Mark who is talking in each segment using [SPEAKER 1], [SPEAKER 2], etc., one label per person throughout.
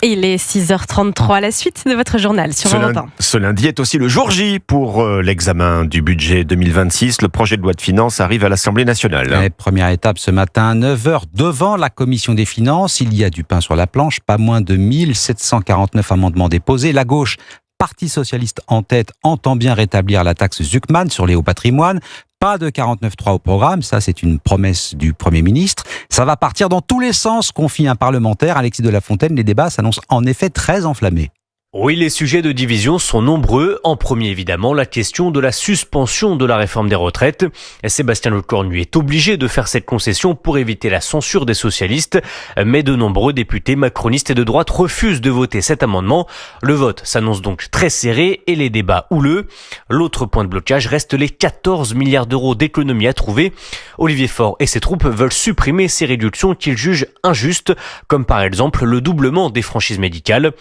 [SPEAKER 1] Il est 6h33, la suite de votre journal sur Europe 1.
[SPEAKER 2] Ce lundi est aussi le jour J pour l'examen du budget 2026. Le projet de loi de finances arrive à l'Assemblée nationale.
[SPEAKER 3] Première étape ce matin à 9h devant la Commission des finances. Il y a du pain sur la planche, pas moins de 1749 amendements déposés. La gauche, Parti socialiste en tête, entend bien rétablir la taxe Zuckman sur les hauts patrimoines. Pas de 49.3 au programme, ça c'est une promesse du Premier ministre. Ça va partir dans tous les sens, confie un parlementaire, Alexis de la Fontaine. Les débats s'annoncent en effet très enflammés.
[SPEAKER 4] Oui, les sujets de division sont nombreux. En premier, évidemment, la question de la suspension de la réforme des retraites. Sébastien Lecornu est obligé de faire cette concession pour éviter la censure des socialistes. Mais de nombreux députés macronistes et de droite refusent de voter cet amendement. Le vote s'annonce donc très serré et les débats houleux. L'autre point de blocage reste les 14 milliards d'euros d'économies à trouver. Olivier Faure et ses troupes veulent supprimer ces réductions qu'ils jugent injustes, comme par exemple le doublement des franchises médicales.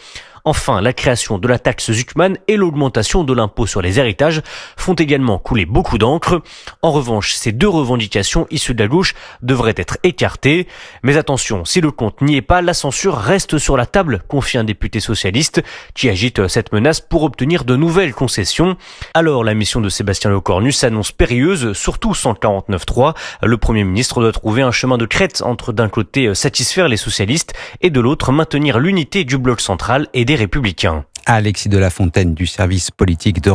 [SPEAKER 4] Enfin, la création de la taxe Zuckman et l'augmentation de l'impôt sur les héritages font également couler beaucoup d'encre. En revanche, ces deux revendications issues de la gauche devraient être écartées. Mais attention, si le compte n'y est pas, la censure reste sur la table, confie un député socialiste qui agite cette menace pour obtenir de nouvelles concessions. Alors, la mission de Sébastien Lecornu s'annonce périlleuse, surtout sans 49.3. Le Premier ministre doit trouver un chemin de crête entre d'un côté satisfaire les socialistes et de l'autre maintenir l'unité du bloc central et des Républicains.
[SPEAKER 3] Alexis de la Fontaine du service politique de